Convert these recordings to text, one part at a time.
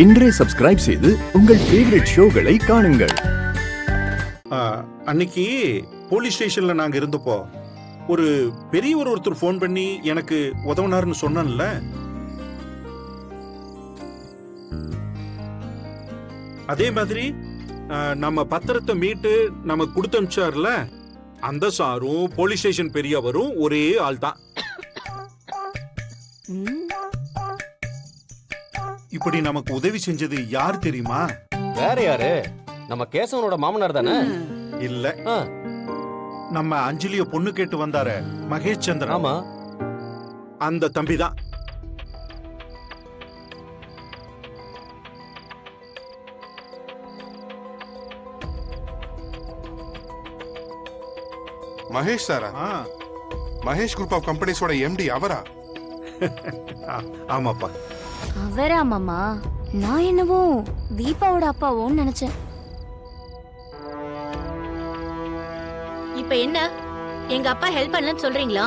இன்றே சப்ஸ்கிரைப் செய்து உங்கள் ஃபேவரட் ஷோகளை காணுங்கள். அன்னைக்கு போலீஸ் ஸ்டேஷன்ல நாங்க இருந்தப்போ ஒரு பெரியவர் ஒருத்தர் ஃபோன் பண்ணி எனக்கு உதவுனாருன்னு சொன்னேன்ல, அதே மாதிரி நம்ம பத்திரத்தை மீட்டு நம்ம கொடுத்து அனுப்பிச்சார்ல, அந்த சாரும் போலீஸ் ஸ்டேஷன் பெரியவரும் ஒரே ஆள் தான். இப்படி நமக்கு உதவி செஞ்சது யார் தெரியுமா? வேற யாரு? நம்ம கேசவனோட மாமனார் தானே? இல்ல, நம்ம அஞ்சலிய பொண்ணு கேட்டு வந்தாரு மகேஷ் சந்திரன். ஆமா, அந்த தம்பி தான். மகேஷ் சாரா? மகேஷ் குரூப் ஆஃப் கம்பெனிஸோட எம்டி அவரா? ஆமாப்பா. அவரா மாமா? நான் என்னவோ தீபாவோட அப்பாவோன்னு நினைச்சேன். இப்ப என்ன, எங்க அப்பா ஹெல்ப் பண்ணலன்னு சொல்றீங்களா?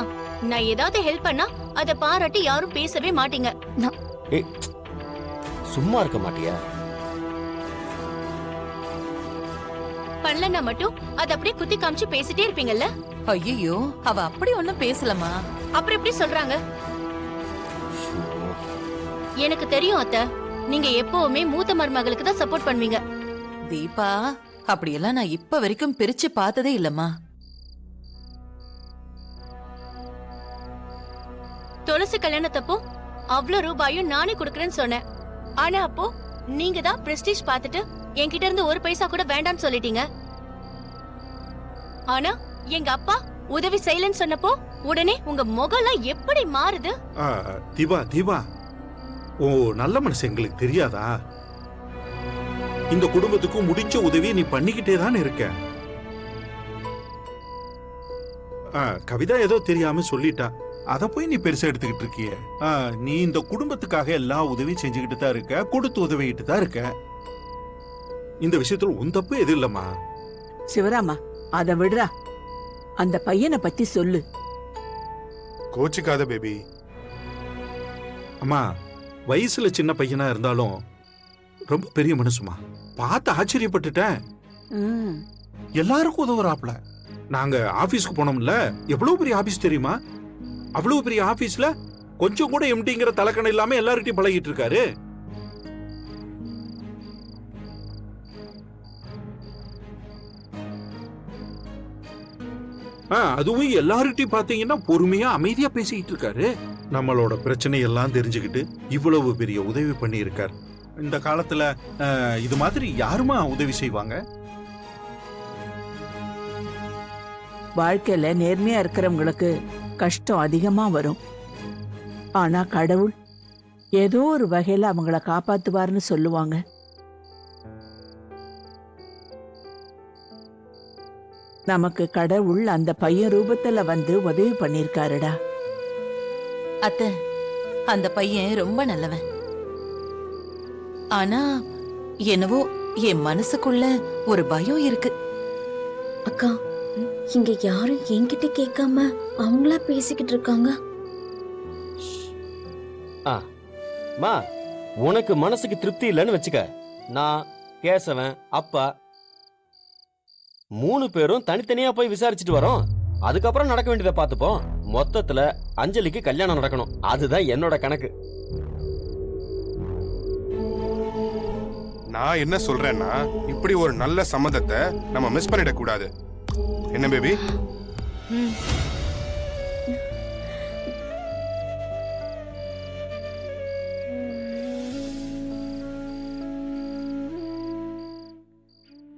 நான் ஏதாவது ஹெல்ப் பண்ணா அத பாராட்டி யாரும் பேசவே மாட்டீங்க. சும்மா இருக்க மாட்டியா? பண்ணலன்னா மட்டும் அத அப்படியே குத்தி காமிச்சு பேசிட்டே இருப்பீங்கல்ல? ஐயோ, அவ அப்படி ஒண்ணும் பேசலமா. அப்புறம் எப்படி சொல்றாங்க? எனக்கு தெரியும் அத்தை, நீங்க எப்பவுமே மூத்த மருமகளுக்கு தான் சப்போர்ட் பண்ணுவீங்க. தீபா, அப்படியெல்லாம் நான் இப்ப வரைக்கும் பிரிச்சு பார்த்ததே இல்லம்மா. துளசி கல்யாணத்தப்போ அவ்வளவு ரூபாயும் நானே கொடுக்கறேன்னு சொன்னேன். ஆனா அப்போ நீங்க தான் பிரஸ்டீஜ் பார்த்துட்டு என்கிட்ட இருந்து ஒரு பைசா கூட வேண்டாம்னு சொல்லிட்டீங்க. ஆனா எங்க அப்பா உதவி செய்யலன்னு சொன்னப்போ உடனே உங்க முகம்லாம் எப்படி மாறுது? தீபா, ஓ நல்ல மனசு எங்களுக்கு தெரியாதா? இந்த குடும்பத்துக்கு முடிஞ்ச உதவியை நீ பண்ணிக்கிட்டே தான் இருக்க. கவிதா ஏதோ தெரியாம சொல்லிட்டா, அத போய் நீ பெருசா எடுத்துக்கிட்டு இருக்கிய. நீ இந்த குடும்பத்துக்காக எல்லா உதவியும் செஞ்சுக்கிட்டு தான் இருக்க, கொடுத்து உதவிக்கிட்டு தான் இருக்க. இந்த விஷயத்துல உன் தப்பு எது இல்லம்மா. சிவராமா, அத விடுறா. அந்த பையனை பத்தி சொல்லு. கோச்சிக்காத பேபி. அம்மா, வயசுல சின்ன பையனா இருந்தாலும் ரொம்ப பெரிய மனசுமா. பார்த்து ஆச்சரியப்பட்டுட்டேன். எல்லாருக்கும் உதவுறாப்ல. நாங்க ஆபீஸ்க்கு போனோம்ல, எவ்வளவு பெரிய ஆபீஸ் தெரியுமா? அவ்வளவு பெரிய ஆபீஸ்ல கொஞ்சம் கூட எம்டிங்கிற தலைக்கணம் இல்லாம எல்லார்கிட்டையும் பழகிட்டு இருக்காரு. அதுவும் எல்லார்கிட்டையும் பாத்தீங்கன்னா பொறுமையா அமைதியா பேசிக்கிட்டு இருக்காரு. நம்மளோட பிரச்சனை எல்லாம் தெரிஞ்சுக்கிட்டு இவ்வளவு பெரிய உதவி பண்ணி இருக்காரு. இந்த காலத்துல இது மாதிரி யாருமா உதவி செய்வாங்க? வாழ்க்கையில நேர்மையா இருக்கிறவங்களுக்கு கஷ்டம் அதிகமா வரும். ஆனா கடவுள் ஏதோ ஒரு வகையில அவங்கள காப்பாத்துவார்னு சொல்லுவாங்க. நமக்கு கடவுள் அந்த பையன் ரூபத்துல வந்து உதவி பண்ணிருக்காருடா. அத்தை, அந்த பையன் ரொம்ப நல்லவன். ஆனா என்னவோ என் மனசுக்குள்ள ஒரு பயம் இருக்கு. அக்கா, இங்க யாரும் என்கிட்ட கேட்காம அவங்களா பேசிக்கிட்டு இருக்காங்க. மா, உனக்கு மனசுக்கு திருப்தி இல்லைன்னு வச்சுக்க, நான் கேசவன் அப்பா 3 பேரும் தனித்தனியா போய் விசாரிச்சுட்டு வரோம். அதுக்கப்புறம் நடக்க வேண்டியதை பார்த்துப்போம். மொத்தத்துல அஞ்சலிக்கு கல்யாணம் நடக்கணும், அதுதான் என்னோட கணக்கு. நான் என்ன சொல்றேன்னா, இப்படி ஒரு நல்ல சம்மதத்தை நம்ம மிஸ் பண்ணிடக்கூடாது. என்ன பேபி?